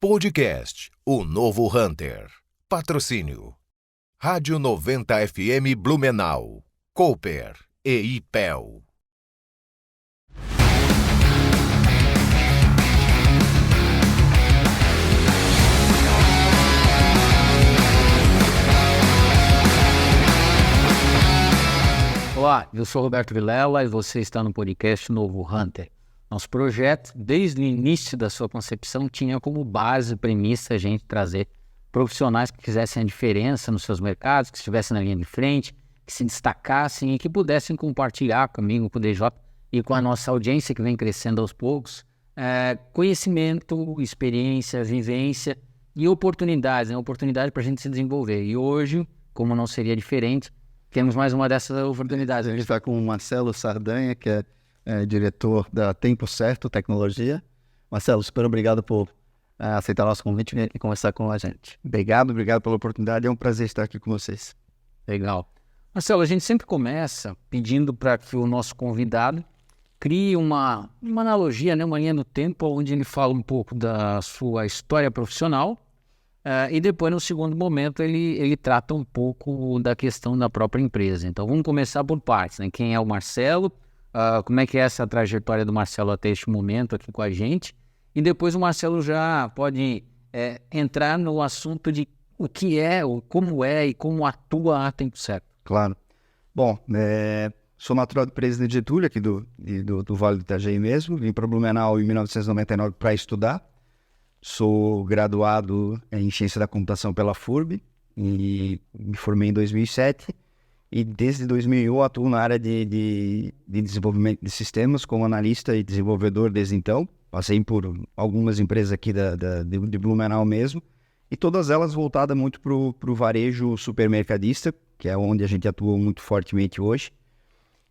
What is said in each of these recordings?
Podcast O Novo Hunter. Patrocínio. Rádio 90 FM Blumenau. Cooper e IPEL. Olá, eu sou Roberto Vilela e você está no podcast Novo Hunter. Nosso projeto, desde o início da sua concepção, tinha como base, premissa, a gente trazer profissionais que fizessem a diferença nos seus mercados, que estivessem na linha de frente, que se destacassem e que pudessem compartilhar comigo, com o DJ e com a nossa audiência que vem crescendo aos poucos, conhecimento, experiência, vivência e oportunidades, oportunidade para a gente se desenvolver. E hoje, como não seria diferente, temos mais uma dessas oportunidades. A gente está com o Marcelo Sardanha, que é diretor da Tempo Certo Tecnologia. Marcelo, super obrigado por aceitar nosso convite e conversar com a gente. Obrigado pela oportunidade, é um prazer estar aqui com vocês. Legal. Marcelo, a gente sempre começa pedindo para que o nosso convidado crie uma analogia, uma linha do tempo, onde ele fala um pouco da sua história profissional e depois, no segundo momento, ele trata um pouco da questão da própria empresa. Então, vamos começar por partes, né? Quem é o Marcelo? Como é que é essa trajetória do Marcelo até este momento aqui com a gente, e depois o Marcelo já pode entrar no assunto de o que é, como é e como atua a Tempo Certo. Claro. Bom, sou natural de Presidente Getúlio, aqui do Vale do Itajaí mesmo, vim para Blumenau em 1999 para estudar, sou graduado em Ciência da Computação pela FURB e me formei em 2007. E desde 2001 atuo na área de desenvolvimento de sistemas como analista e desenvolvedor desde então. Passei por algumas empresas aqui de Blumenau mesmo, e todas elas voltadas muito para o varejo supermercadista, que é onde a gente atua muito fortemente hoje.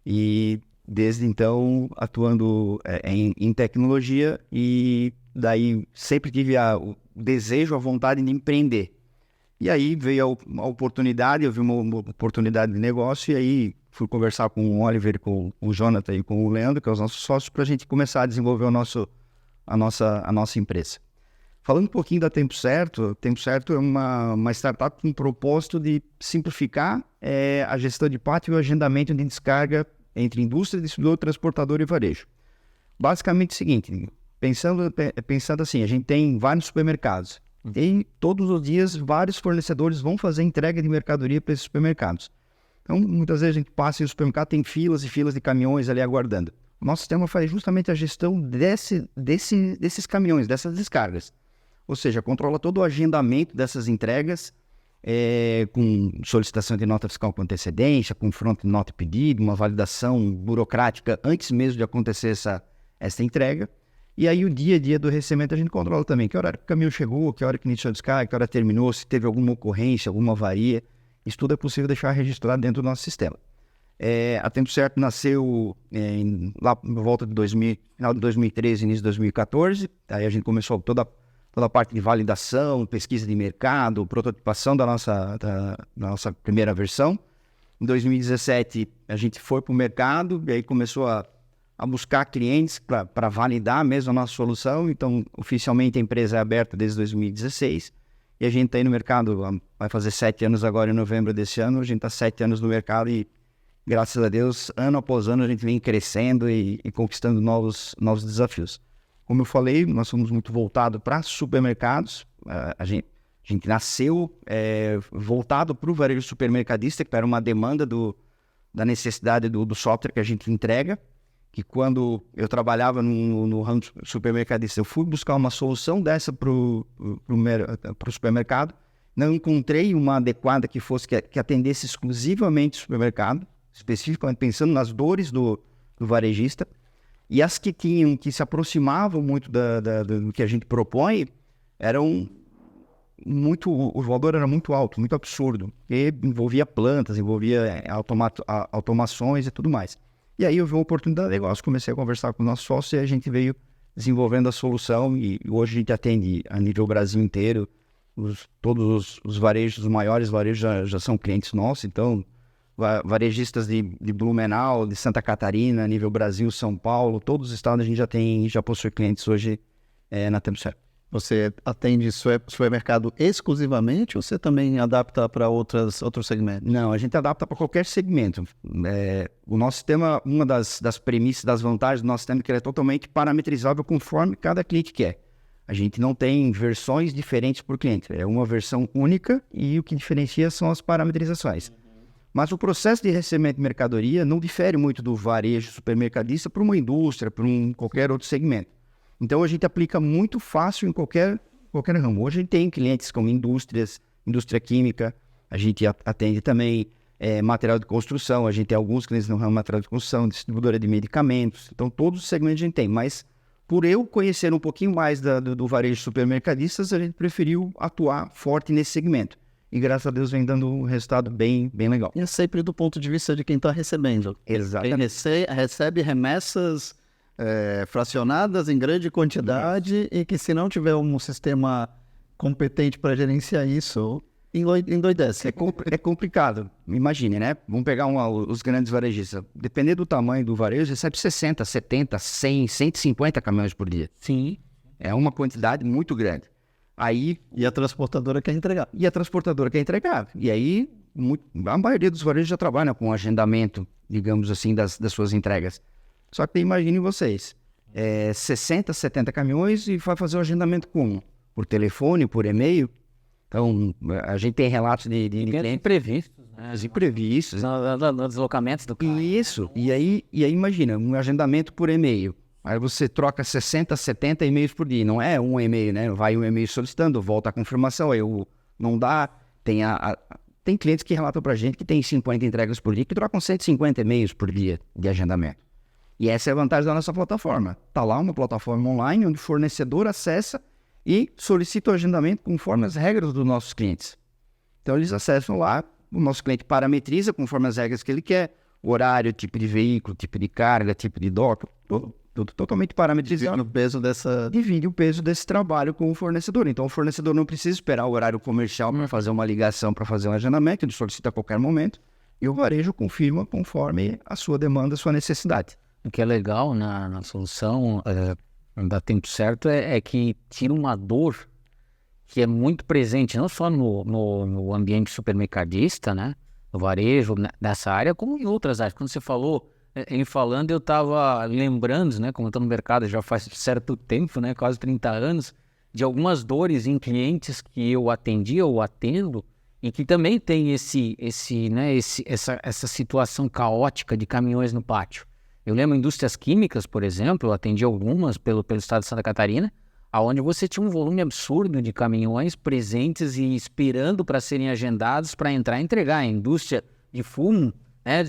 E desde então atuando em tecnologia, e daí sempre tive o desejo, a vontade de empreender. E aí veio a oportunidade, eu vi uma oportunidade de negócio, e aí fui conversar com o Oliver, com o Jonathan e com o Leandro, que é os nossos sócios, para a gente começar a desenvolver a nossa empresa. Falando um pouquinho da Tempo Certo é uma startup com o propósito de simplificar a gestão de pátio e o agendamento de descarga entre indústria, distribuidor, transportador e varejo. Basicamente é o seguinte, pensando assim, a gente tem vários supermercados. E todos os dias vários fornecedores vão fazer entrega de mercadoria para esses supermercados. Então, muitas vezes a gente passa em um supermercado, tem filas e filas de caminhões ali aguardando. O nosso sistema faz justamente a gestão desses caminhões, dessas descargas. Ou seja, controla todo o agendamento dessas entregas, com solicitação de nota fiscal com antecedência, confronto de nota e pedido, uma validação burocrática antes mesmo de acontecer essa entrega. E aí o dia a dia do recebimento a gente controla também, que hora que o caminhão chegou, que hora que iniciou a descarga, que hora terminou, se teve alguma ocorrência, alguma avaria. Isso tudo é possível deixar registrado dentro do nosso sistema. A Tempo Certo nasceu lá por volta de final de 2013, início de 2014. Aí a gente começou toda a parte de validação, pesquisa de mercado, prototipação da nossa primeira versão. Em 2017 a gente foi para o mercado e aí começou a buscar clientes para validar mesmo a nossa solução. Então, oficialmente a empresa é aberta desde 2016 e a gente está aí no mercado, vai fazer 7 anos agora em novembro desse ano. A gente está 7 anos no mercado e, graças a Deus, ano após ano a gente vem crescendo e conquistando novos desafios. Como eu falei, nós somos muito voltados para supermercados. A gente nasceu voltado para o varejo supermercadista, que era uma demanda da necessidade do software que a gente entrega. Que quando eu trabalhava no ramo supermercadista, eu fui buscar uma solução dessa para o supermercado, não encontrei uma adequada que atendesse exclusivamente o supermercado, especificamente pensando nas dores do varejista, e as que se aproximavam muito do que a gente propõe, o valor era muito alto, muito absurdo, e envolvia plantas, envolvia automações e tudo mais. E aí eu vi uma oportunidade de negócio, comecei a conversar com o nosso sócio e a gente veio desenvolvendo a solução, e hoje a gente atende a nível Brasil inteiro. Todos os varejos, os maiores varejos já são clientes nossos. Então varejistas de Blumenau, de Santa Catarina, nível Brasil, São Paulo, todos os estados a gente já possui clientes hoje na Tempo Certo. Você atende supermercado exclusivamente ou você também adapta para outros segmentos? Não, a gente adapta para qualquer segmento. O nosso sistema, uma das premissas, das vantagens do nosso sistema é que ele é totalmente parametrizável conforme cada cliente quer. A gente não tem versões diferentes por cliente. É uma versão única e o que diferencia são as parametrizações. Mas o processo de recebimento de mercadoria não difere muito do varejo supermercadista para uma indústria, para qualquer outro segmento. Então, a gente aplica muito fácil em qualquer ramo. Hoje, a gente tem clientes como indústrias, indústria química, a gente atende também material de construção, a gente tem alguns clientes no ramo de material de construção, distribuidora de medicamentos. Então, todos os segmentos a gente tem. Mas, por eu conhecer um pouquinho mais do varejo supermercadistas, a gente preferiu atuar forte nesse segmento. E, graças a Deus, vem dando um resultado bem legal. E é sempre do ponto de vista de quem está recebendo. Exatamente. Quem recebe remessas fracionadas em grande quantidade e que, se não tiver um sistema competente para gerenciar isso, endoidece. É complicado. Imagine, né? Vamos pegar os grandes varejistas. Dependendo do tamanho do varejo, recebe 60, 70, 100, 150 caminhões por dia. Sim. É uma quantidade muito grande. E a transportadora quer entregar. E aí, a maioria dos varejos já trabalha com agendamento, digamos assim, das suas entregas. Só que imaginem vocês, 60, 70 caminhões e vai fazer o agendamento como? Por telefone, por e-mail? Então, a gente tem relatos de clientes Imprevistos, né? os imprevistos. Nos deslocamentos do carro. Isso. E aí imagina, um agendamento por e-mail. Aí você troca 60, 70 e-mails por dia. Não é um e-mail, né? Vai um e-mail solicitando, volta a confirmação, aí não dá. Tem clientes que relatam pra gente que tem 50 entregas por dia, que trocam 150 e-mails por dia de agendamento. E essa é a vantagem da nossa plataforma. Está lá uma plataforma online onde o fornecedor acessa e solicita o agendamento conforme as regras dos nossos clientes. Então, eles acessam lá, o nosso cliente parametriza conforme as regras que ele quer, horário, tipo de veículo, tipo de carga, tipo de dock, tudo totalmente parametrizado. Divide o peso desse trabalho com o fornecedor. Então, o fornecedor não precisa esperar o horário comercial para fazer uma ligação, para fazer um agendamento, ele solicita a qualquer momento e o varejo confirma conforme a sua demanda, a sua necessidade. O que é legal na solução da Tempo Certo é que tira uma dor que é muito presente, não só no ambiente supermercadista, né? No varejo, nessa área, como em outras áreas. Quando você falou, ele falando, eu estava lembrando, né? Como eu estou no mercado já faz certo tempo, né? Quase 30 anos, de algumas dores em clientes que eu atendi ou atendo, e que também tem essa situação caótica de caminhões no pátio. Eu lembro indústrias químicas, por exemplo, eu atendi algumas pelo estado de Santa Catarina, onde você tinha um volume absurdo de caminhões presentes e esperando para serem agendados para entrar e entregar. A indústria de fumo, né,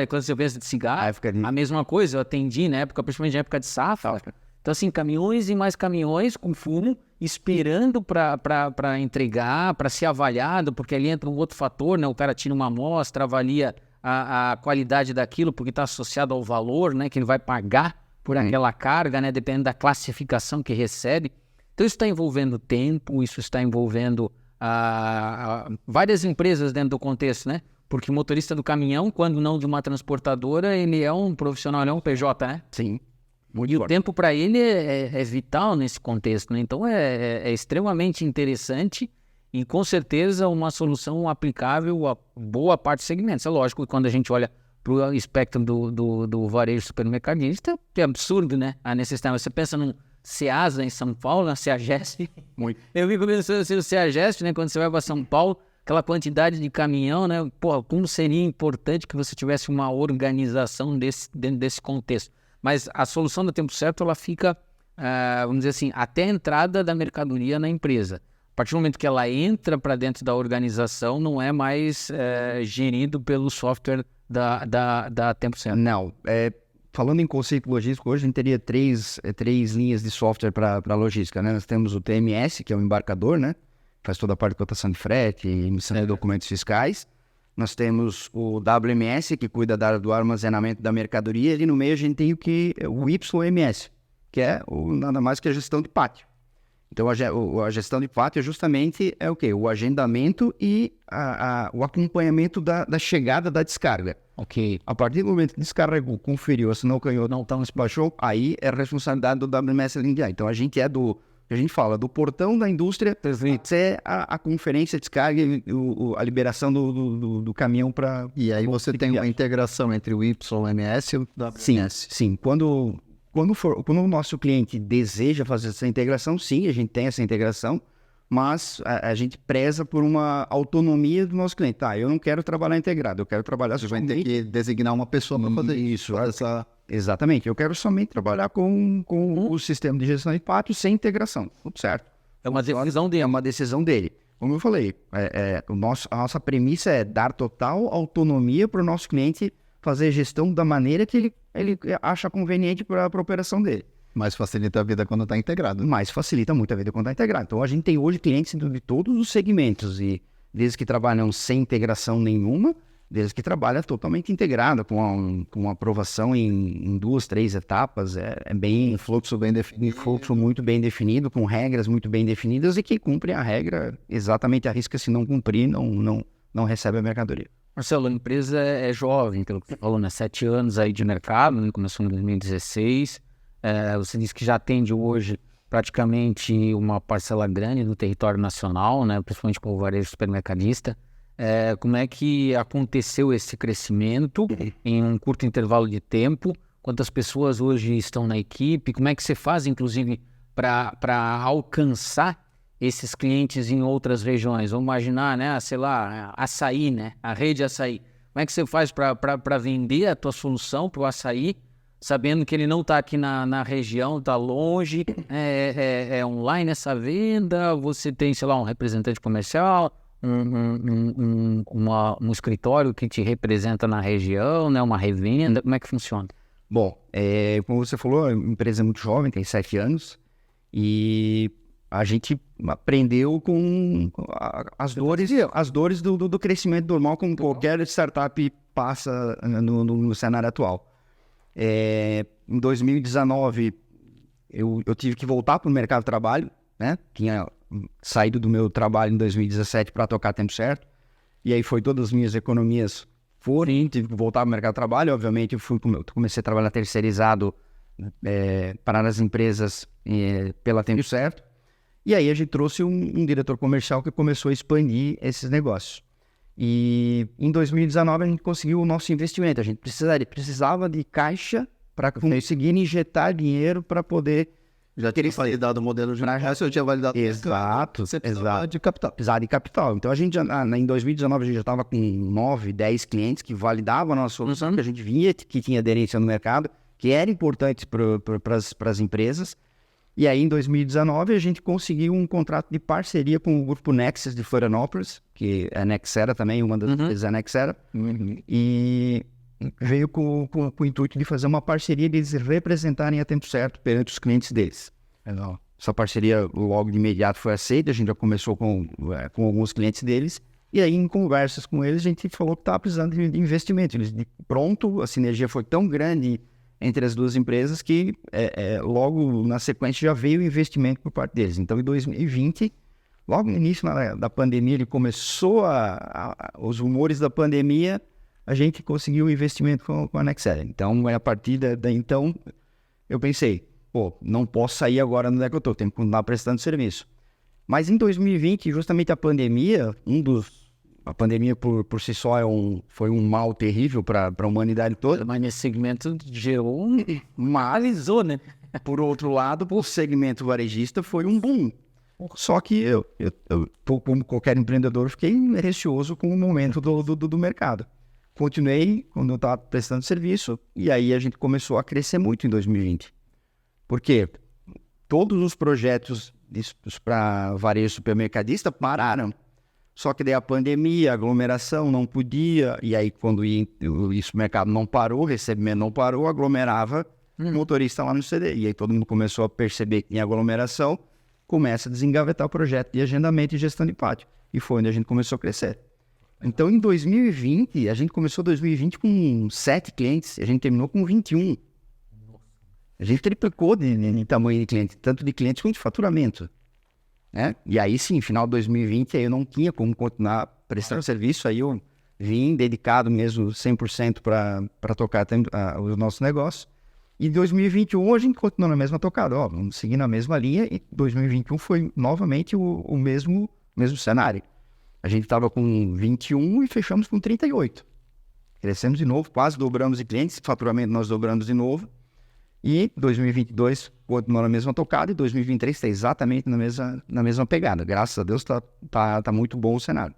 quando você pensa de cigarro, a mesma coisa, eu atendi na época, principalmente na época de safra. Então, assim, caminhões e mais caminhões com fumo, esperando para entregar, para ser avaliado, porque ali entra um outro fator, né? O cara tira uma amostra, avalia a qualidade daquilo, porque está associado ao valor, né, que ele vai pagar por aquela carga, né, dependendo da classificação que recebe. Então, isso está envolvendo tempo, isso está envolvendo várias empresas dentro do contexto, né? Porque o motorista do caminhão, quando não de uma transportadora, ele é um profissional, ele é um PJ, né? Sim. E o tempo para ele é vital nesse contexto, né? Então, é extremamente interessante e, com certeza, uma solução aplicável a boa parte dos segmentos. É lógico que quando a gente olha para o espectro do varejo supermercadista, é absurdo, né? A necessidade. Você pensa num Ceasa em São Paulo, na Ceagest. Muito. Eu fico pensando assim, o Ceagest, né? Quando você vai para São Paulo, aquela quantidade de caminhão, né? Pô, como seria importante que você tivesse uma organização dentro desse contexto. Mas a solução do Tempo Certo, ela fica, vamos dizer assim, até a entrada da mercadoria na empresa. A partir do momento que ela entra para dentro da organização, não é mais gerido pelo software da Tempo Certo. Não. Falando em conceito logístico, hoje a gente teria três linhas de software para logística, né? Nós temos o TMS, que é o embarcador, né? Faz toda a parte de cotação de frete, emissão de documentos fiscais. Nós temos o WMS, que cuida do armazenamento da mercadoria. Ali no meio a gente tem o YMS, que é nada mais que a gestão de pátio. Então, a gestão de pátio justamente é o quê? O agendamento e o acompanhamento da chegada da descarga. Ok. A partir do momento que descarregou, conferiu, assinou o canhoto, não despachou, aí é responsabilidade do WMS linear. Então, a gente é do A gente fala do portão da indústria até a conferência, a descarga e a liberação do caminhão para... E aí você tem uma integração entre o YMS e o WMS. Sim. Quando o nosso cliente deseja fazer essa integração, sim, a gente tem essa integração, mas a gente preza por uma autonomia do nosso cliente. Tá, eu não quero trabalhar integrado, eu quero trabalhar Você vai ter que designar uma pessoa para fazer isso. Essa... Exatamente, eu quero somente trabalhar com o sistema de gestão de pátio sem integração, tudo certo. É uma decisão dele. É uma decisão dele. Como eu falei, a nossa premissa é dar total autonomia para o nosso cliente fazer a gestão da maneira que ele acha conveniente para a operação dele. Mas facilita a vida quando está integrado. Mas facilita muito a vida quando está integrado. Então, a gente tem hoje clientes de todos os segmentos, e desde que trabalham sem integração nenhuma, desde que trabalham totalmente integrado, com aprovação em 2, 3 etapas. É bem... Fluxo bem definido. Fluxo muito bem definido, com regras muito bem definidas, e que cumprem a regra exatamente à risca. Se não cumprir, não recebe a mercadoria. Marcelo, a empresa é jovem, pelo que você falou, né? 7 anos aí de mercado, né? Começou em 2016. Você disse que já atende hoje praticamente uma parcela grande do território nacional, né? Principalmente com o varejo supermercadista. Como é que aconteceu esse crescimento em um curto intervalo de tempo? Quantas pessoas hoje estão na equipe? Como é que você faz, inclusive, para alcançar esses clientes em outras regiões? Vamos imaginar, né? Sei lá, açaí, né? A rede açaí. Como é que você faz para vender a tua solução para o açaí, sabendo que ele não está aqui na região, está longe, é online essa venda, você tem, sei lá, um representante comercial, um escritório que te representa na região, né, uma revenda, como é que funciona? Bom, como você falou, a empresa é muito jovem, tem 7 anos, e a gente aprendeu com as dores do crescimento normal, como qualquer startup passa no cenário atual. Em 2019, eu tive que voltar para o mercado de trabalho, né? Tinha saído do meu trabalho em 2017 para tocar tempo certo, e aí foi todas as minhas economias tive que voltar para o mercado de trabalho. Obviamente, eu comecei a trabalhar terceirizado para as empresas pela tempo certo, e aí a gente trouxe um diretor comercial que começou a expandir esses negócios. E em 2019 a gente conseguiu o nosso investimento. A gente precisava de caixa para conseguir injetar dinheiro para poder... Já teria validado o modelo de negócio, eu tinha validado... Exato. Você precisava de capital. Precisava de capital. Então, em 2019 a gente já estava com 9, 10 clientes que validavam a nossa solução, que a gente via que tinha aderência no mercado, que era importante para as empresas. E aí, em 2019, a gente conseguiu um contrato de parceria com o grupo Nexus de Florianópolis, que é a Nexera também, uma das empresas é a Nexera, e veio com o intuito de fazer uma parceria, de eles representarem a tempo certo perante os clientes deles. Essa parceria logo de imediato foi aceita, a gente já começou com alguns clientes deles, e aí em conversas com eles a gente falou que estava precisando de investimento. Pronto, a sinergia foi tão grande entre as duas empresas que logo na sequência já veio o investimento por parte deles. Então, em 2020, logo no início da pandemia, ele começou os rumores da pandemia, a gente conseguiu o investimento com a Nexera. Então, a partir então, eu pensei, não posso sair agora no que eu estou, tenho que continuar prestando serviço. Mas em 2020, justamente a pandemia, a pandemia por si só foi um mal terrível para a humanidade toda. Mas nesse segmento gerou alisou, né? Por outro lado, o segmento varejista foi um boom. Só que eu como qualquer empreendedor, fiquei receoso com o momento do mercado. Continuei quando eu estava prestando serviço, e aí a gente começou a crescer muito em 2020. Por quê? Todos os projetos para varejo supermercadista pararam. Só que daí a pandemia, a aglomeração não podia, e aí quando o mercado não parou, o recebimento não parou, aglomerava o motorista lá no CD. E aí todo mundo começou a perceber que em aglomeração começa a desengavetar o projeto de agendamento e gestão de pátio. E foi onde a gente começou a crescer. Então em 2020, a gente começou 2020 com 7 clientes, e a gente terminou com 21. A gente triplicou de tamanho de cliente, tanto de clientes quanto de faturamento. E aí sim, final de 2020, aí eu não tinha como continuar prestando serviço, aí eu vim dedicado mesmo 100% para tocar o nosso negócio. E 2021 a gente continuou na mesma tocada, ó, vamos seguir na mesma linha, e 2021 foi novamente o mesmo cenário. A gente estava com 21 e fechamos com 38. Crescemos de novo, quase dobramos de clientes, faturamento nós dobramos de novo. E 2022 continuou na mesma tocada e 2023 está exatamente na mesma pegada. Graças a Deus tá muito bom o cenário.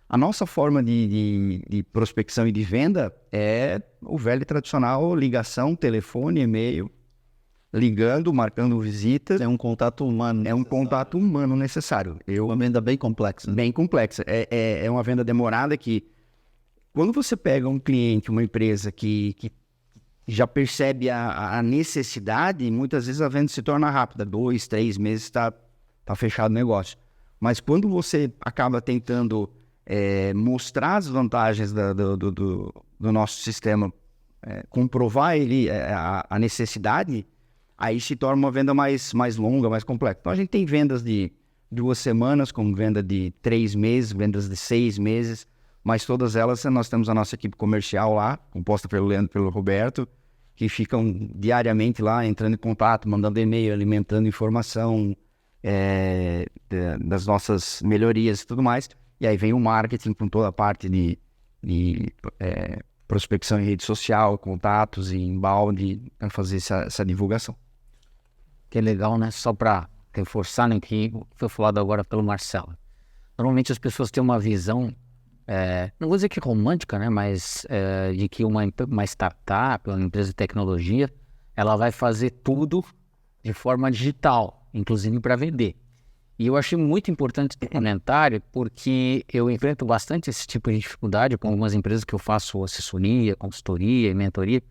A nossa forma de prospecção e de venda é o velho e tradicional ligação, telefone, e-mail, ligando, marcando visitas. É um contato humano. É um contato humano necessário. Uma venda bem complexa. Bem complexa. É uma venda demorada que, quando você pega um cliente, uma empresa que já percebe a necessidade, muitas vezes a venda se torna rápida. 2, 3 meses está fechado o negócio. Mas quando você acaba tentando mostrar as vantagens do nosso sistema, comprovar a necessidade, aí se torna uma venda mais longa, mais complexa. Então a gente tem vendas de 2 semanas, como venda de 3 meses, vendas de 6 meses, mas todas elas nós temos a nossa equipe comercial lá, composta pelo Leandro e pelo Roberto, que ficam diariamente lá, entrando em contato, mandando e-mail, alimentando informação das nossas melhorias e tudo mais. E aí vem o marketing com toda a parte de prospecção em rede social, contatos e inbound, para fazer essa divulgação. Que é legal, né? Só para reforçar, né, que foi falado agora pelo Marcelo. Normalmente as pessoas têm uma visão, não vou dizer que romântica, né? Mas de que uma startup, uma empresa de tecnologia, ela vai fazer tudo de forma digital, inclusive para vender. E eu achei muito importante esse comentário, porque eu enfrento bastante esse tipo de dificuldade com algumas empresas que eu faço assessoria, consultoria e mentoria,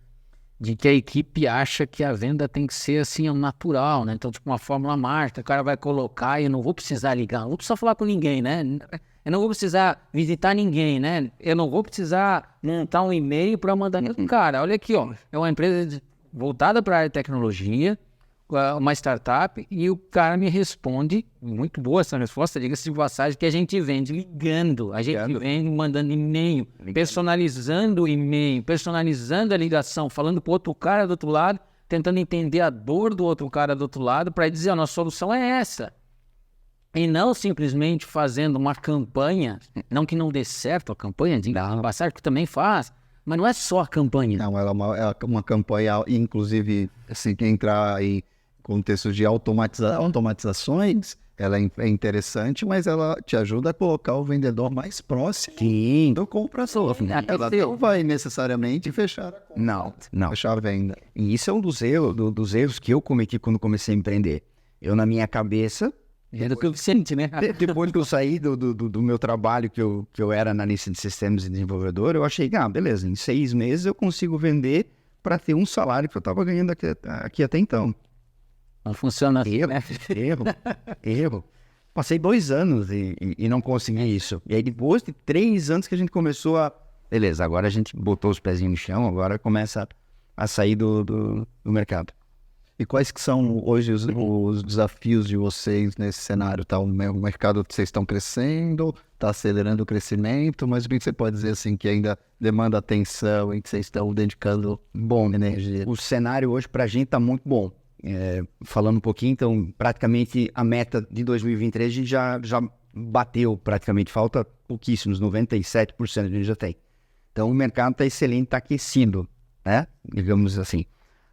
de que a equipe acha que a venda tem que ser assim, natural, né? Então, tipo uma fórmula mágica, o cara vai colocar e eu não vou precisar ligar, não vou precisar falar com ninguém, né? Eu não vou precisar visitar ninguém, né? Eu não vou precisar montar um e-mail para mandar... Cara, olha aqui, ó, é uma empresa voltada para a área de tecnologia, uma startup, e o cara me responde, muito boa essa resposta, diga-se de passagem, que a gente vende ligando, a gente vende mandando e-mail, personalizando o e-mail, personalizando a ligação, falando pro outro cara do outro lado, tentando entender a dor do outro cara do outro lado, para dizer, a nossa solução é essa. E não simplesmente fazendo uma campanha, não que não dê certo a campanha, de passagem, que também faz, mas não é só a campanha. Não, ela é uma campanha, inclusive, assim, que entrar em contexto de automatizações, ela é interessante, mas ela te ajuda a colocar o vendedor mais próximo do comprador. Ela não vai necessariamente fechar a compra. Não. Fechar a venda. E isso é um dos erros que eu cometi quando comecei a empreender. Eu, na minha cabeça... Era suficiente, né? Depois que eu saí do meu trabalho, que eu era analista de sistemas e desenvolvedor, eu achei que, beleza, em 6 meses eu consigo vender para ter um salário que eu estava ganhando aqui até então. Não funciona assim, né? Erro. Passei 2 anos e não consegui isso. E aí depois de 3 anos que a gente começou a... Beleza, agora a gente botou os pezinhos no chão, agora começa a sair do mercado. E quais que são hoje os desafios de vocês nesse cenário? Tá, o mercado que vocês estão crescendo, está acelerando o crescimento, mas o que você pode dizer assim que ainda demanda atenção e que vocês estão dedicando energia? O cenário hoje para a gente está muito bom. Falando um pouquinho, então praticamente a meta de 2023 a gente já bateu praticamente, falta pouquíssimos, 97% a gente já tem. Então o mercado está excelente, está aquecido, né? Digamos assim.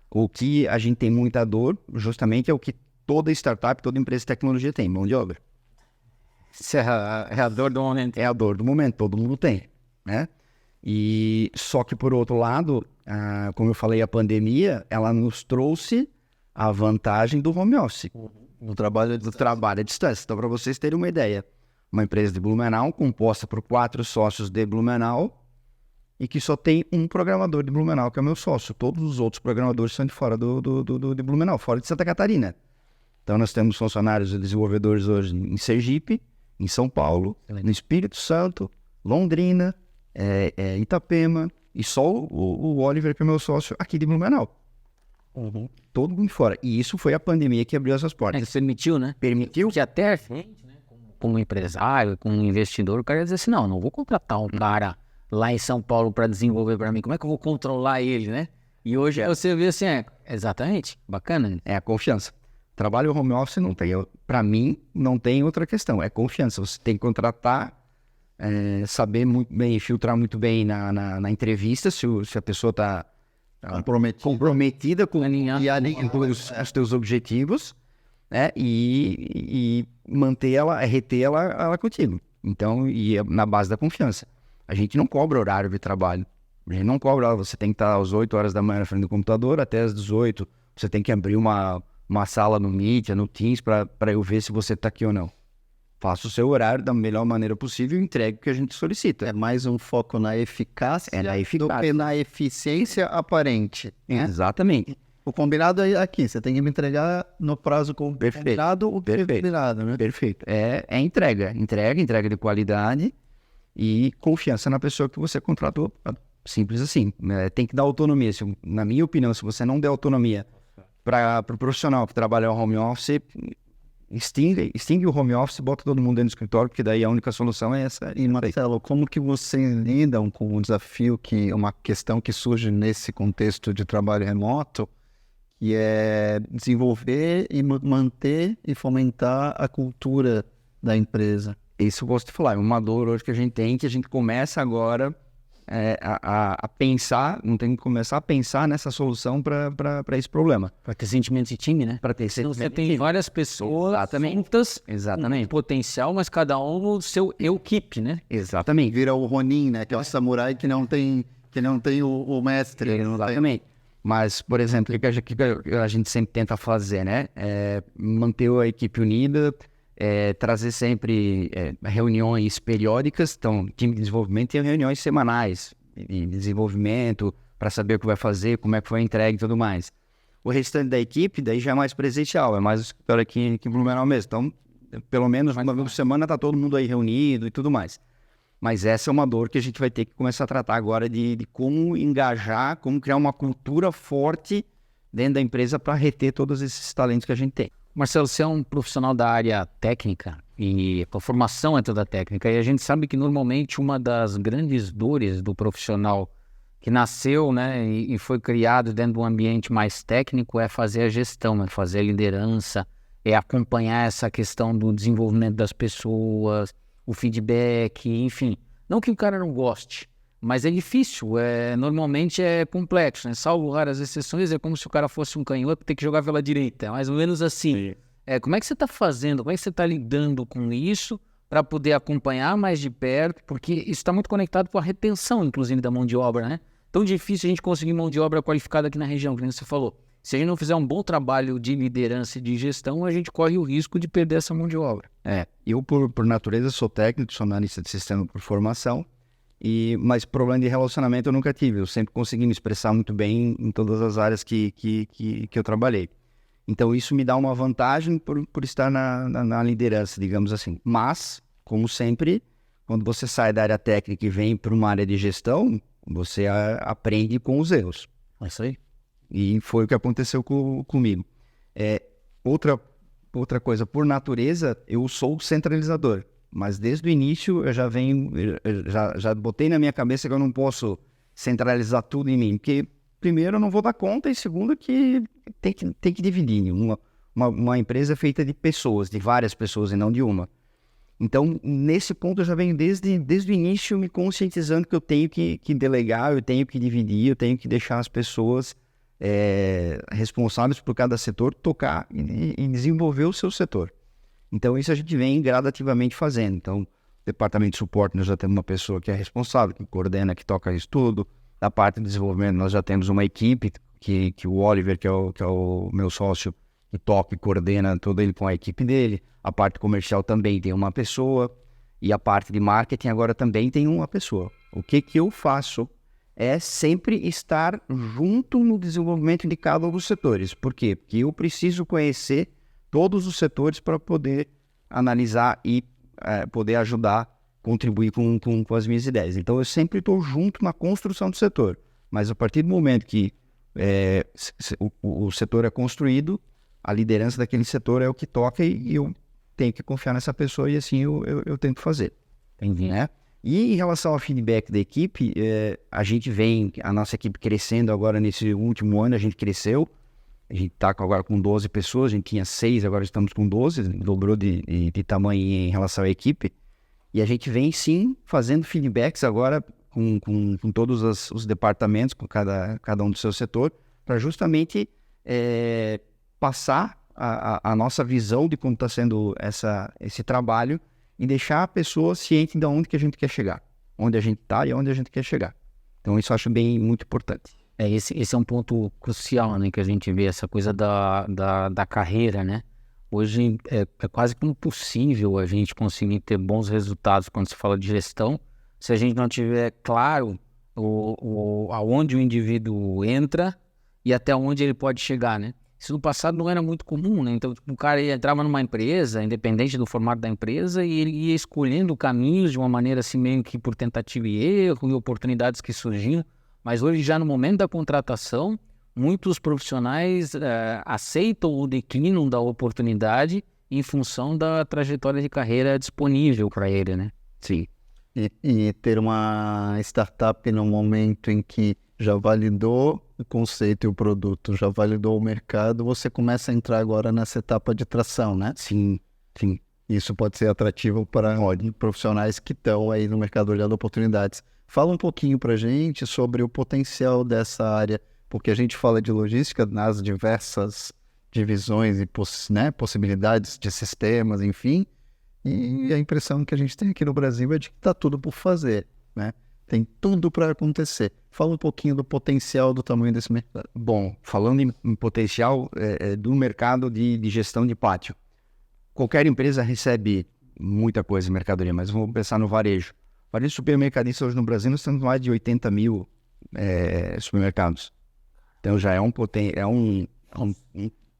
O que a gente tem muita dor, justamente, é o que toda startup, toda empresa de tecnologia tem, mão de obra. Isso é a dor do momento. É a dor do momento, todo mundo tem, né? E só que, por outro lado, como eu falei, a pandemia, ela nos trouxe a vantagem do home office. Do trabalho à distância. Então, para vocês terem uma ideia, uma empresa de Blumenau, composta por 4 sócios de Blumenau, e que só tem um programador de Blumenau, que é o meu sócio. Todos os outros programadores são de fora de Blumenau, fora de Santa Catarina. Então, nós temos funcionários e desenvolvedores hoje em Sergipe, em São Paulo, no Espírito Santo, Londrina, Itapema, e só o Oliver, que é meu sócio, aqui de Blumenau. Todo mundo fora. E isso foi a pandemia que abriu essas portas. Que permitiu, né? Permitiu. Que até a gente, né, como empresário, como investidor, o cara ia dizer assim, não vou contratar um cara lá em São Paulo para desenvolver para mim. Como é que eu vou controlar ele, né? E hoje você vê assim, exatamente, bacana. É a confiança. Trabalho home office não tem. Para mim, não tem outra questão. É confiança. Você tem que contratar, saber muito bem, filtrar muito bem na entrevista se a pessoa está comprometida com os teus objetivos, né? E manter ela, reter ela contigo. Então, e é na base da confiança. A gente não cobra horário de trabalho. A gente não cobra, você tem que estar às 8 horas da manhã na frente do computador, até às 18. Você tem que abrir uma sala no Meet, no Teams, para eu ver se você está aqui ou não. Faça o seu horário da melhor maneira possível e entregue o que a gente solicita. É mais um foco na eficácia, na do eficácia. que na eficiência aparente. Né? Exatamente. O combinado é aqui, você tem que me entregar no prazo combinado o que é Perfeito. combinado, né? Perfeito. É entrega de qualidade e confiança na pessoa que você contratou. Simples assim. Tem que dar autonomia. Na minha opinião, se você não der autonomia para o profissional que trabalha no home office, extingue o home office e bota todo mundo dentro do escritório, porque daí a única solução é essa. E Marcelo, como que vocês lidam com o desafio uma questão que surge nesse contexto de trabalho remoto, que é desenvolver e manter e fomentar a cultura da empresa? Isso eu gosto de falar, é uma dor hoje que a gente tem, que a gente começa agora a pensar, não tem que começar a pensar nessa solução para esse problema. Para ter sentimento de time, né? Para ter Então, sentimento você de tem time. várias pessoas juntas, com potencial, mas cada um no seu equipe, né? Exatamente. Vira o Ronin, né? Que é o samurai que não tem o mestre. Exatamente. Mas, por exemplo, o que a gente sempre tenta fazer, né? Manter a equipe unida, trazer sempre reuniões periódicas. Então, time de desenvolvimento tem reuniões semanais de desenvolvimento para saber o que vai fazer, como é que foi a entrega e tudo mais. O restante da equipe, daí já é mais presencial, é mais o escritório aqui em Blumenau mesmo. Então, pelo menos uma vez por semana tá todo mundo aí reunido e tudo mais. Mas essa é uma dor que a gente vai ter que começar a tratar agora de como engajar, como criar uma cultura forte dentro da empresa para reter todos esses talentos que a gente tem. Marcelo, você é um profissional da área técnica e a formação é toda técnica, e a gente sabe que normalmente uma das grandes dores do profissional que nasceu, né, e foi criado dentro de um ambiente mais técnico é fazer a gestão, é fazer a liderança, é acompanhar essa questão do desenvolvimento das pessoas, o feedback, enfim. Não que o cara não goste, mas é difícil, normalmente é complexo, né? Salvo raras exceções, é como se o cara fosse um canhoto ter que jogar pela direita, mais ou menos assim. Como é que você está fazendo, como é que você está lidando com isso para poder acompanhar mais de perto, porque isso está muito conectado com a retenção, inclusive, da mão de obra, né? Tão difícil a gente conseguir mão de obra qualificada aqui na região, como você falou. Se a gente não fizer um bom trabalho de liderança e de gestão, a gente corre o risco de perder essa mão de obra. Eu, por natureza, sou técnico, sou analista de sistema por formação, mas problema de relacionamento eu nunca tive. Eu sempre consegui me expressar muito bem em todas as áreas que eu trabalhei. Então, isso me dá uma vantagem por estar na liderança, digamos assim. Mas, como sempre, quando você sai da área técnica e vem para uma área de gestão, você aprende com os erros. É isso aí. E foi o que aconteceu comigo. Outra coisa, por natureza, eu sou centralizador. Mas desde o início eu já botei na minha cabeça que eu não posso centralizar tudo em mim. Porque, primeiro, eu não vou dar conta, e segundo, que tem que dividir. Uma empresa é feita de pessoas, de várias pessoas e não de uma. Então, nesse ponto, eu já venho desde o início me conscientizando que eu tenho que delegar, eu tenho que dividir, eu tenho que deixar as pessoas responsáveis por cada setor tocar e desenvolver o seu setor. Então, isso a gente vem gradativamente fazendo. Então, departamento de suporte, nós já temos uma pessoa que é responsável, que coordena, que toca isso tudo. Da parte de desenvolvimento, nós já temos uma equipe que o Oliver, que é o meu sócio, que toca e coordena todo ele com a equipe dele. A parte comercial também tem uma pessoa. E a parte de marketing agora também tem uma pessoa. O que eu faço é sempre estar junto no desenvolvimento de cada um dos setores. Por quê? Porque eu preciso conhecer todos os setores para poder analisar e poder ajudar, contribuir com as minhas ideias. Então, eu sempre estou junto na construção do setor. Mas a partir do momento que o setor é construído, a liderança daquele setor é o que toca, e eu tenho que confiar nessa pessoa, e assim eu tento fazer. Entendi. Né? E em relação ao feedback da equipe, a nossa equipe crescendo agora nesse último ano, a gente cresceu. A gente está agora com 12 pessoas, a gente tinha 6, agora estamos com 12, dobrou de tamanho em relação à equipe. E a gente vem sim fazendo feedbacks agora com todos os departamentos, com cada um do seu setor, para justamente passar a nossa visão de como está sendo esse trabalho e deixar a pessoa ciente de onde que a gente quer chegar, onde a gente está e onde a gente quer chegar. Então isso eu acho muito importante. Esse é um ponto crucial, né, que a gente vê, essa coisa da carreira, né? Hoje é quase que impossível a gente conseguir ter bons resultados quando se fala de gestão, se a gente não tiver claro aonde o indivíduo entra e até onde ele pode chegar, né? Isso no passado não era muito comum, né? Então o cara entrava numa empresa, independente do formato da empresa, e ele ia escolhendo caminhos de uma maneira assim meio que por tentativa e erro e oportunidades que surgiam. Mas hoje já no momento da contratação, muitos profissionais aceitam ou declinam da oportunidade em função da trajetória de carreira disponível para ele, né? Sim. E ter uma startup no momento em que já validou o conceito e o produto, já validou o mercado, você começa a entrar agora nessa etapa de tração, né? Sim. Isso pode ser atrativo para profissionais que estão aí no mercado olhando oportunidades. Fala um pouquinho para a gente sobre o potencial dessa área, porque a gente fala de logística nas diversas divisões e possibilidades de sistemas, enfim, e a impressão que a gente tem aqui no Brasil é de que está tudo por fazer, né? Tem tudo para acontecer. Fala um pouquinho do potencial, do tamanho desse mercado. Bom, falando em potencial do mercado de gestão de pátio, qualquer empresa recebe muita coisa em mercadoria, mas vamos pensar no varejo. Varejo supermercadista hoje no Brasil, nós temos mais de 80 mil supermercados. Então já é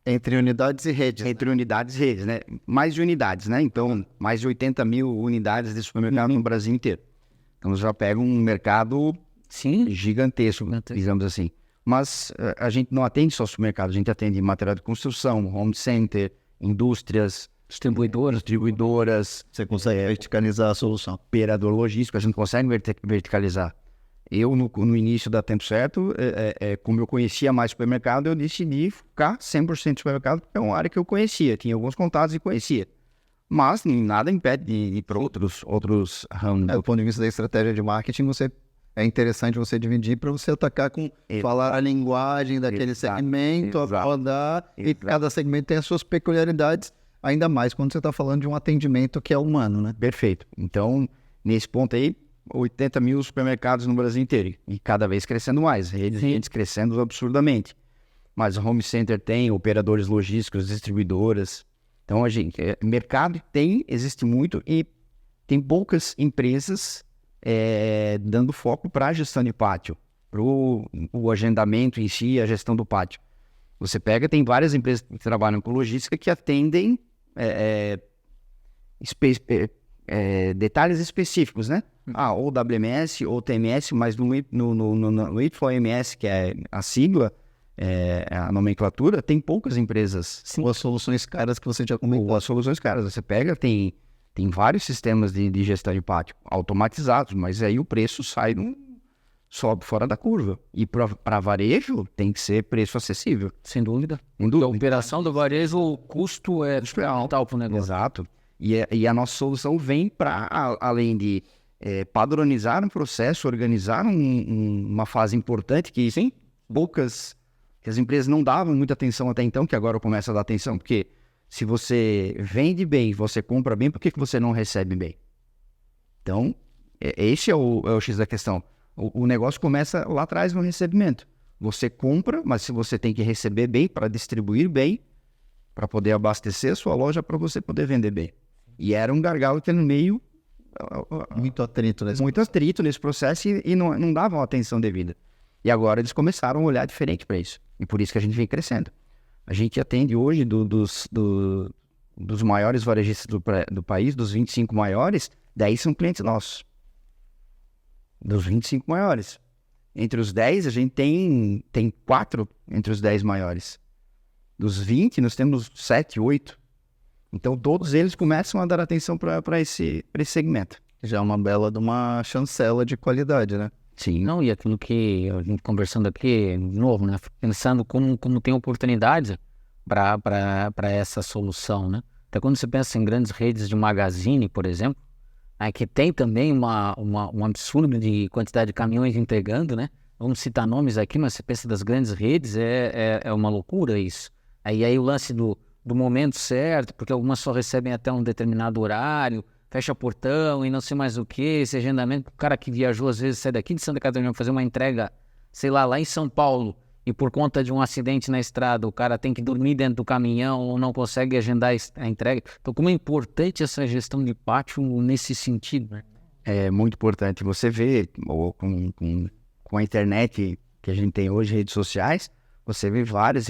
entre unidades e redes. Entre unidades e redes, né? Mais de unidades, né? Então, mais de 80 mil unidades de supermercado no Brasil inteiro. Então já pega um mercado gigantesco, digamos assim. Mas a gente não atende só supermercado, a gente atende material de construção, home center, indústrias, distribuidoras. Você consegue verticalizar a solução. Operador logístico, a gente consegue verticalizar. Eu, no início da Tempo Certo, como eu conhecia mais supermercado, eu decidi ficar 100% de supermercado, porque é uma área que eu conhecia, tinha alguns contatos e conhecia. Mas nada impede de ir para outros ramos. Do ponto de vista da estratégia de marketing, é interessante você dividir para você atacar falar a linguagem daquele segmento, rodar, e cada segmento tem as suas peculiaridades, ainda mais quando você está falando de um atendimento que é humano, né? Perfeito. Então, nesse ponto aí, 80 mil supermercados no Brasil inteiro, e cada vez crescendo mais, redes crescendo absurdamente. Mas o home center tem operadores logísticos, distribuidoras. Então, mercado existe muito e tem poucas empresas dando foco para a gestão de pátio, para o agendamento em si, a gestão do pátio. Você tem várias empresas que trabalham com logística que atendem detalhes específicos, né? Ou WMS ou TMS, mas no IFO-MS, que é a sigla, a nomenclatura, tem poucas empresas. Ou as soluções caras que você já comentou. Ou as soluções caras. Você pega, tem vários sistemas de gestão de pátio automatizados, mas aí o preço sobe fora da curva. E para varejo, tem que ser preço acessível. Sem dúvida. A operação do varejo, o custo é fundamental para o negócio. Exato. E a nossa solução vem para, além de padronizar um processo, organizar uma fase importante que que as empresas não davam muita atenção até então, que agora começa a dar atenção, porque se você vende bem, você compra bem, por que você não recebe bem? Então, esse é o X da questão. O negócio começa lá atrás no recebimento. Você compra, mas se você tem que receber bem para distribuir bem, para poder abastecer a sua loja, para você poder vender bem. E era um gargalo que no meio... Muito atrito nesse processo e não davam a atenção devida. E agora eles começaram a olhar diferente para isso. E por isso que a gente vem crescendo. A gente atende hoje dos maiores varejistas do país, dos 25 maiores, 10 são clientes nossos. Dos 25 maiores. Entre os 10, a gente tem 4 entre os 10 maiores. Dos 20, nós temos 7, 8. Então, todos eles começam a dar atenção para esse segmento. Já é uma bela de uma chancela de qualidade, né? Sim. Não, e aquilo que a gente conversando aqui, de novo, né? Pensando como tem oportunidades para essa solução, né? Até quando você pensa em grandes redes de magazine, por exemplo, que tem também um absurdo de quantidade de caminhões entregando, né? Vamos citar nomes aqui, mas você pensa das grandes redes, é uma loucura isso. Aí o lance do momento certo, porque algumas só recebem até um determinado horário, fecha portão e não sei mais o que, esse agendamento, o cara que viajou às vezes sai daqui de Santa Catarina para fazer uma entrega, sei lá em São Paulo, e por conta de um acidente na estrada, o cara tem que dormir dentro do caminhão ou não consegue agendar a entrega. Então, como é importante essa gestão de pátio nesse sentido, né? É muito importante. Você vê, com a internet que a gente tem hoje, redes sociais, você vê vários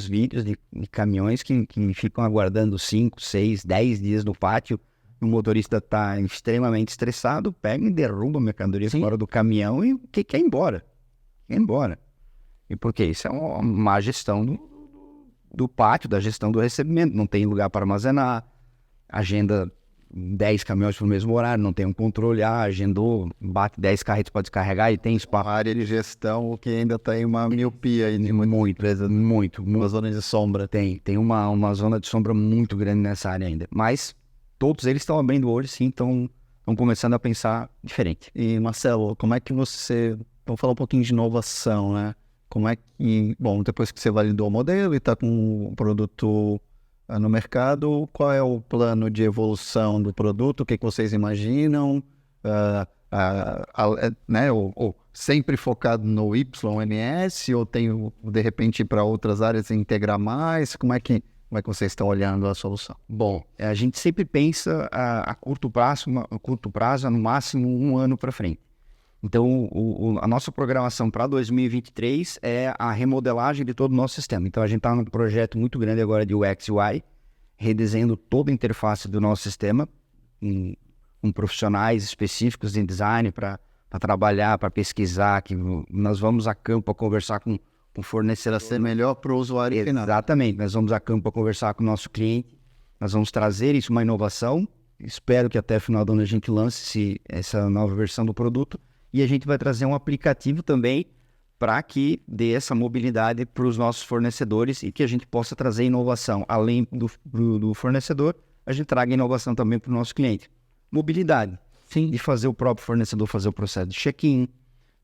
vídeos de caminhões que ficam aguardando 5, 6, 10 dias no pátio. O motorista está extremamente estressado, pega e derruba a mercadoria fora do caminhão e quer ir embora. Quer ir embora. E por quê? Isso é uma má gestão do pátio, da gestão do recebimento. Não tem lugar para armazenar, agenda 10 caminhões no mesmo horário, não tem um controle, agendou, bate 10 carretas para descarregar e tem espaço. Uma área de gestão que ainda tem uma miopia aí de muita empresa. Muito. Uma zona de sombra. Tem uma zona de sombra muito grande nessa área ainda. Mas todos eles estão abrindo o olho, sim, estão começando a pensar diferente. E, Marcelo, como é que você... Vamos falar um pouquinho de inovação, né? Como é que... Bom, depois que você validou o modelo e está com o produto no mercado, qual é o plano de evolução do produto? O que vocês imaginam? Né? Ou sempre focado no YMS? Ou tem, de repente, para outras áreas integrar mais? Como é que vocês estão olhando a solução? Bom, a gente sempre pensa a curto prazo, no máximo 1 ano para frente. Então, a nossa programação para 2023 é a remodelagem de todo o nosso sistema. Então, a gente está num projeto muito grande agora de UX e UI, redesenhando toda a interface do nosso sistema, com profissionais específicos em design para trabalhar, para pesquisar, que nós vamos a campo para conversar com fornecedor. Para ser melhor para o usuário final. Exatamente, nós vamos a campo para conversar com o nosso cliente, nós vamos trazer isso, uma inovação, espero que até o final do ano a gente lance essa nova versão do produto, e a gente vai trazer um aplicativo também para que dê essa mobilidade para os nossos fornecedores e que a gente possa trazer inovação. Além do fornecedor, a gente traga inovação também para o nosso cliente. Mobilidade, sim, de fazer o próprio fornecedor fazer o processo de check-in,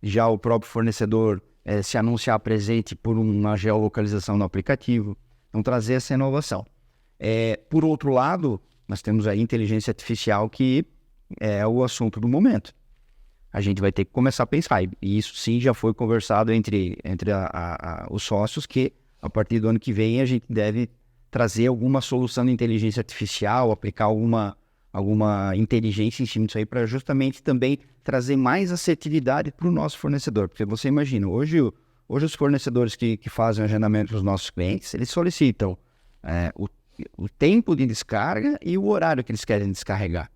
já o próprio fornecedor se anunciar presente por uma geolocalização no aplicativo. Então, trazer essa inovação. Por outro lado, nós temos a inteligência artificial, que é o assunto do momento. A gente vai ter que começar a pensar, e isso sim já foi conversado entre os sócios, que a partir do ano que vem a gente deve trazer alguma solução de inteligência artificial, aplicar alguma inteligência em cima disso aí, para justamente também trazer mais assertividade para o nosso fornecedor. Porque você imagina, hoje os fornecedores que fazem o agendamento dos nossos clientes, eles solicitam o tempo de descarga e o horário que eles querem descarregar.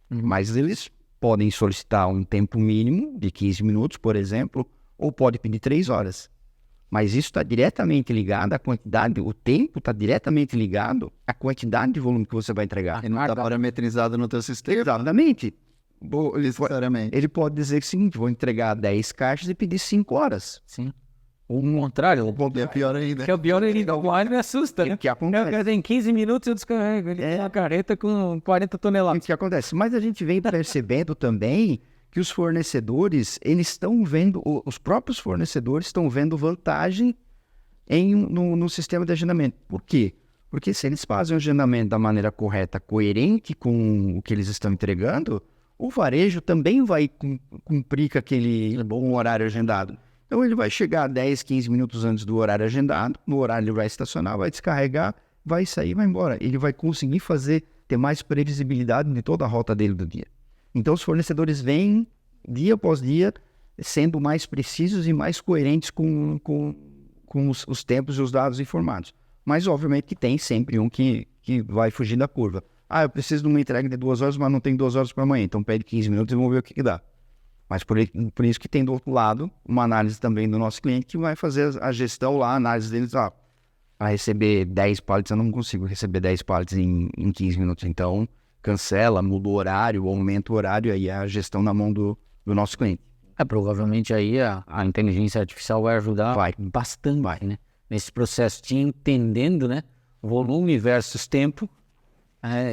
Mas eles podem solicitar um tempo mínimo de 15 minutos, por exemplo, ou pode pedir 3 horas. Mas isso está diretamente ligado à quantidade, o tempo está diretamente ligado à quantidade de volume que você vai entregar. E não está parametrizado no teu sistema. Exatamente. Necessariamente. Ele pode dizer que sim, vou entregar 10 caixas e pedir 5 horas. Sim. Ou o contrário. É pior ainda. Que é o pior, o ar me assusta, né? Que acontece. Em 15 minutos eu descarrego. Ele tem uma carreta com 40 toneladas. O que acontece? Mas a gente vem percebendo também que os fornecedores, eles estão vendo, os próprios fornecedores estão vendo vantagem no sistema de agendamento. Por quê? Porque se eles fazem o agendamento da maneira correta, coerente com o que eles estão entregando, o varejo também vai cumprir com aquele bom horário agendado. Então ele vai chegar 10, 15 minutos antes do horário agendado, no horário ele vai estacionar, vai descarregar, vai sair, vai embora. Ele vai conseguir ter mais previsibilidade de toda a rota dele do dia. Então os fornecedores vêm, dia após dia, sendo mais precisos e mais coerentes com os tempos e os dados informados. Mas obviamente que tem sempre um que vai fugir da curva. Eu preciso de uma entrega de 2 horas, mas não tem 2 horas para amanhã, então pede 15 minutos e vamos ver o que dá. Mas por isso que tem do outro lado uma análise também do nosso cliente, que vai fazer a gestão lá, a análise deles, para receber 10 pallets, eu não consigo receber 10 pallets em 15 minutos, então cancela, muda o horário, aumenta o horário, aí é a gestão na mão do nosso cliente. Provavelmente aí a inteligência artificial vai ajudar bastante, né? Nesse processo de entendendo, né? Volume versus tempo,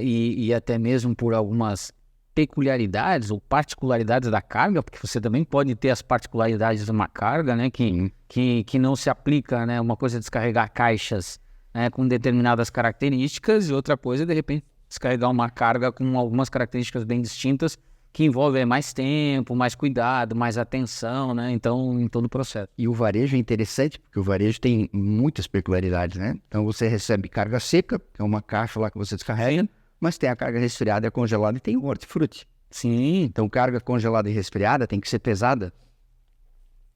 e até mesmo por algumas peculiaridades ou particularidades da carga, porque você também pode ter as particularidades de uma carga, né? Que não se aplica, né? Uma coisa é descarregar caixas, né, com determinadas características e outra coisa é, de repente, descarregar uma carga com algumas características bem distintas que envolvem mais tempo, mais cuidado, mais atenção, né? Então, em todo o processo. E o varejo é interessante, porque o varejo tem muitas peculiaridades, né? Então, você recebe carga seca, que é uma caixa lá que você descarrega, mas tem a carga resfriada, congelada e tem o hortifruti. Sim. Então, carga congelada e resfriada tem que ser pesada.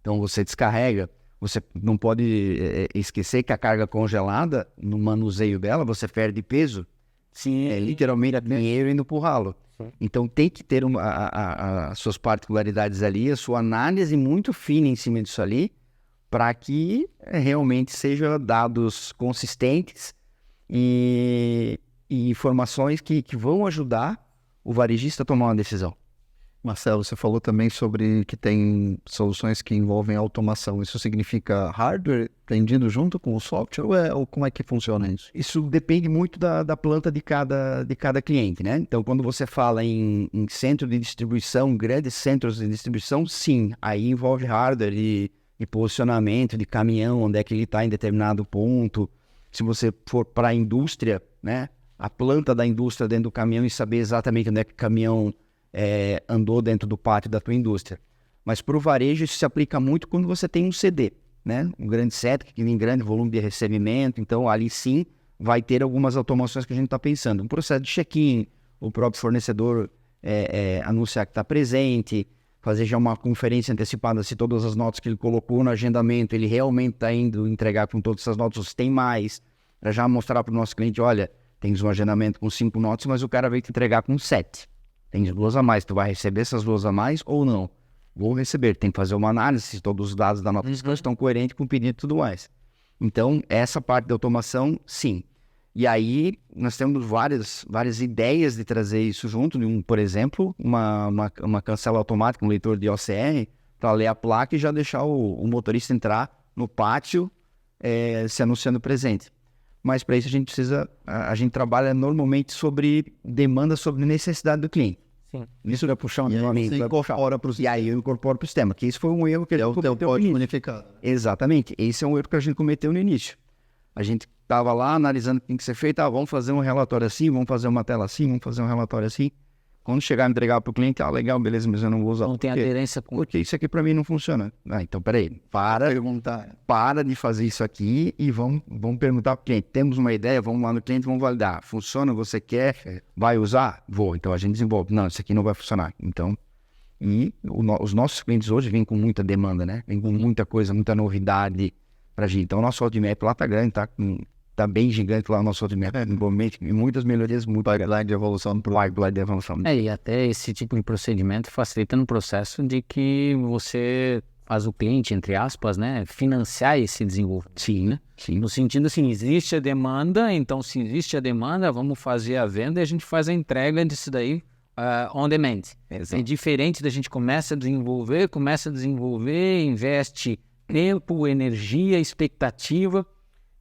Então, você descarrega. Você não pode esquecer que a carga congelada, no manuseio dela, você perde peso. Sim. É literalmente dinheiro indo pro ralo. Então tem que ter as suas particularidades ali, a sua análise muito fina em cima disso ali, para que realmente sejam dados consistentes e informações que vão ajudar o varejista a tomar uma decisão. Marcelo, você falou também sobre que tem soluções que envolvem automação. Isso significa hardware vendido junto com o software ou como é que funciona isso? Isso depende muito da planta de cada cliente, né? Então, quando você fala em centro de distribuição, grandes centros de distribuição, sim, aí envolve hardware e posicionamento de caminhão, onde é que ele está em determinado ponto. Se você for para a indústria, né? A planta da indústria dentro do caminhão e saber exatamente onde é que o caminhão andou dentro do pátio da tua indústria. Mas para o varejo isso se aplica muito quando você tem um CD, né? Um grande set que tem grande volume de recebimento, então ali sim vai ter algumas automações que a gente está pensando. Um processo de check-in, o próprio fornecedor anunciar que está presente, fazer já uma conferência antecipada se todas as notas que ele colocou no agendamento, ele realmente está indo entregar com todas essas notas, se tem mais, para já mostrar para o nosso cliente, olha, tens um agendamento com 5 notas, mas o cara veio te entregar com 7. Tem 2 a mais, tu vai receber essas 2 a mais ou não? Vou receber, tem que fazer uma análise se todos os dados da nota fiscal estão coerentes com o pedido e tudo mais. Então, essa parte da automação, sim. E aí, nós temos várias ideias de trazer isso junto, por exemplo, uma cancela automática, um leitor de OCR, para ler a placa e já deixar o motorista entrar no pátio se anunciando presente. Mas para isso a gente trabalha normalmente sobre demanda, sobre necessidade do cliente. Sim. Isso vai puxar Você incorpora para o E aí eu incorporo para o sistema, que isso foi um erro que a gente cometeu no início. Unificado. Exatamente, esse é um erro que a gente cometeu no início. A gente estava lá analisando o que tem que ser feito, vamos fazer um relatório assim, vamos fazer uma tela assim, vamos fazer um relatório assim. Quando chegar a entregar para o cliente, legal, beleza, mas eu não vou usar. Não tem aderência com... Porque isso aqui para mim não funciona. Então, peraí, para de fazer isso aqui e vamos perguntar para o cliente. Temos uma ideia, vamos lá no cliente, vamos validar. Funciona, você quer, vai usar? Vou. Então a gente desenvolve. Não, isso aqui não vai funcionar. Então, os nossos clientes hoje vêm com muita demanda, né? Vêm com muita coisa, muita novidade para a gente. Então o nosso roadmap lá está grande, tá bem gigante lá o nosso roadmap, desenvolvimento e muitas melhorias, muito pipeline de evolução. E até esse tipo de procedimento facilita no processo de que você faz o cliente, entre aspas, né, financiar esse desenvolvimento. Sim, né? Sim. No sentido assim, existe a demanda, então se existe a demanda, vamos fazer a venda e a gente faz a entrega disso daí on demand. Exato. É diferente da gente começa a desenvolver, investe tempo, energia, expectativa,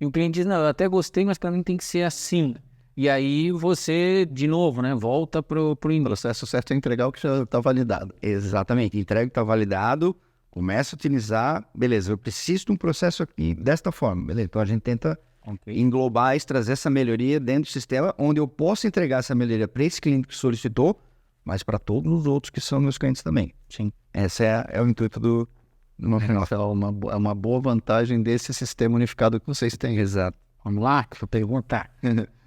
e o cliente diz, não, eu até gostei, mas para mim tem que ser assim. E aí você, de novo, né, volta pro O processo certo é entregar o que já está validado. Exatamente, entrega o que está validado, começa a utilizar, beleza, eu preciso de um processo aqui desta forma, beleza, então a gente tenta englobar isso, trazer essa melhoria dentro do sistema, onde eu posso entregar essa melhoria para esse cliente que solicitou, mas para todos os outros que são meus clientes também. Sim. Esse é o intuito do nosso final. É uma boa vantagem desse sistema unificado que vocês têm. Exato. Vamos lá, que eu perguntar.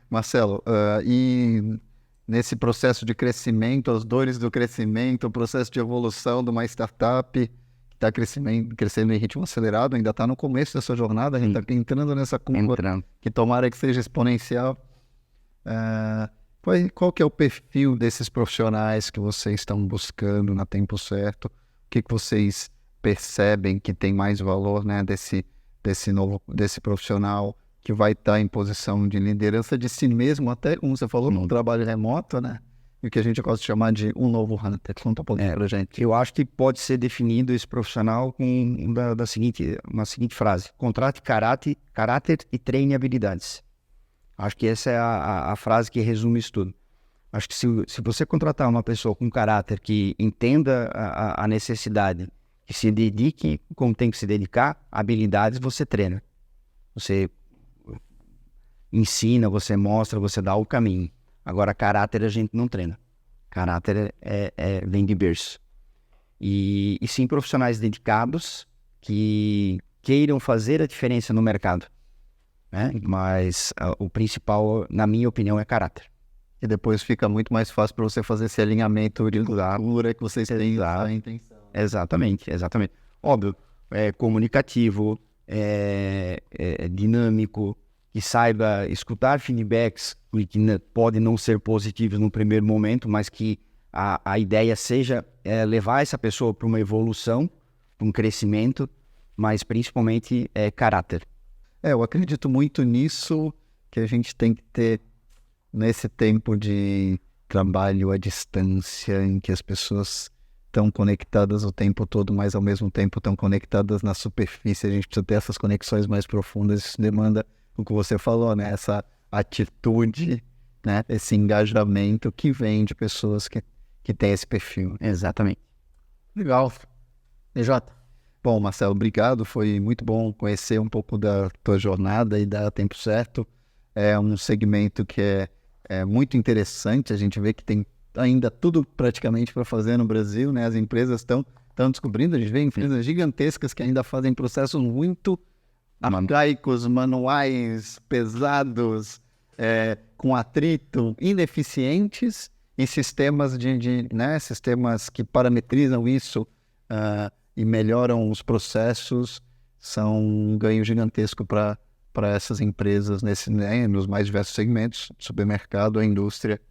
Marcelo, e nesse processo de crescimento, as dores do crescimento, o processo de evolução de uma startup que está crescendo em ritmo acelerado, ainda está no começo dessa jornada, a gente está entrando nessa curva que tomara que seja exponencial. Qual que é o perfil desses profissionais que vocês estão buscando na Tempo Certo? O que vocês percebem que tem mais valor, né, desse profissional que vai estar em posição de liderança de si mesmo, até como você falou, num trabalho remoto, né? e o que a gente gosta de chamar de um novo Hunter. Conta um pouquinho pra gente. Eu acho que pode ser definido esse profissional com uma seguinte frase: contrate caráter e treine habilidades. Acho que essa é a frase que resume isso tudo. Acho que se você contratar uma pessoa com caráter que entenda a necessidade, que se dedique como tem que se dedicar, habilidades você treina. Você ensina, você mostra, você dá o caminho. Agora, caráter a gente não treina. Caráter vem de berço. E sim, profissionais dedicados que queiram fazer a diferença no mercado, né? Mas o principal, na minha opinião, é caráter. E depois fica muito mais fácil para você fazer esse alinhamento de cultura que vocês têm a intenção. Exatamente. Óbvio, é comunicativo, dinâmico, que saiba escutar feedbacks que podem não ser positivos no primeiro momento, mas que a ideia seja levar essa pessoa para uma evolução, para um crescimento, mas principalmente caráter. Eu acredito muito nisso, que a gente tem que ter nesse tempo de trabalho à distância, em que as pessoas estão conectadas o tempo todo, mas ao mesmo tempo estão conectadas na superfície. A gente precisa ter essas conexões mais profundas. Isso demanda o que você falou, né? Essa atitude, né? Esse engajamento que vem de pessoas que têm esse perfil. Exatamente. Legal. DJ. Bom, Marcelo, obrigado. Foi muito bom conhecer um pouco da tua jornada e da Tempo Certo. É um segmento que é muito interessante. A gente vê que tem ainda tudo praticamente para fazer no Brasil, né? As empresas estão descobrindo. A gente vê empresas gigantescas que ainda fazem processos muito arcaicos, manuais, pesados, com atrito, ineficientes, e sistemas sistemas que parametrizam isso e melhoram os processos, são um ganho gigantesco para essas empresas nos mais diversos segmentos, supermercado, a indústria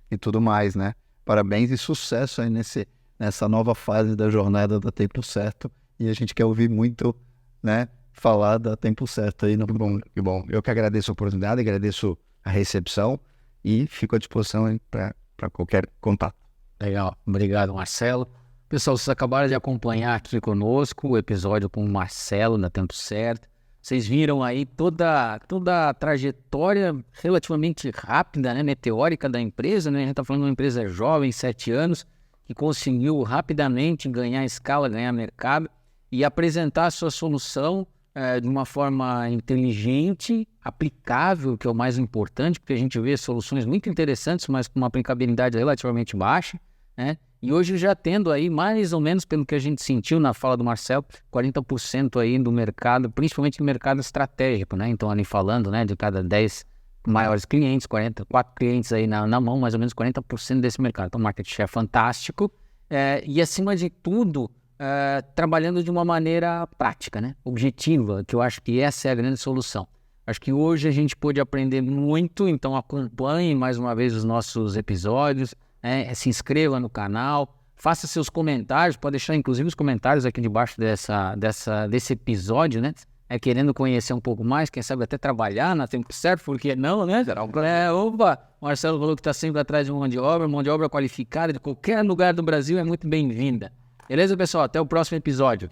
e tudo mais, né? Parabéns e sucesso aí nessa nova fase da jornada da Tempo Certo, e a gente quer ouvir muito, né, falar da Tempo Certo aí no Que bom. Eu que agradeço a oportunidade, agradeço a recepção e fico à disposição para qualquer contato. Legal. Obrigado, Marcelo. Pessoal, vocês acabaram de acompanhar aqui conosco o episódio com o Marcelo da Tempo Certo. Vocês viram aí toda a trajetória relativamente rápida, né, meteórica da empresa, né? A gente está falando de uma empresa jovem, 7 anos, que conseguiu rapidamente ganhar escala, ganhar mercado e apresentar a sua solução de uma forma inteligente, aplicável, que é o mais importante, porque a gente vê soluções muito interessantes, mas com uma aplicabilidade relativamente baixa, né? E hoje já tendo aí, mais ou menos pelo que a gente sentiu na fala do Marcelo, 40% aí do mercado, principalmente no mercado estratégico, né? Então ali falando, né, de cada 10 maiores clientes, 4 clientes aí na mão, mais ou menos 40% desse mercado. Então market share fantástico e acima de tudo, trabalhando de uma maneira prática, né? Objetiva, que eu acho que essa é a grande solução. Acho que hoje a gente pôde aprender muito, então acompanhe mais uma vez os nossos episódios, se inscreva no canal, faça seus comentários, pode deixar inclusive os comentários aqui debaixo desse episódio, né? Querendo conhecer um pouco mais, quem sabe até trabalhar na Tempo Certo, por que não, né? Opa, o Marcelo falou que está sempre atrás de mão de obra qualificada de qualquer lugar do Brasil é muito bem-vinda. Beleza, pessoal? Até o próximo episódio.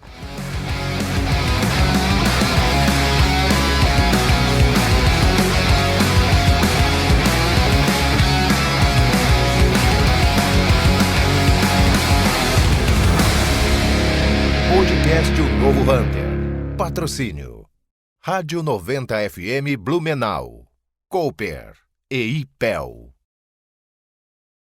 Podcast O Novo Hunter. Patrocínio. Rádio 90 FM Blumenau. Cooper e IPEL.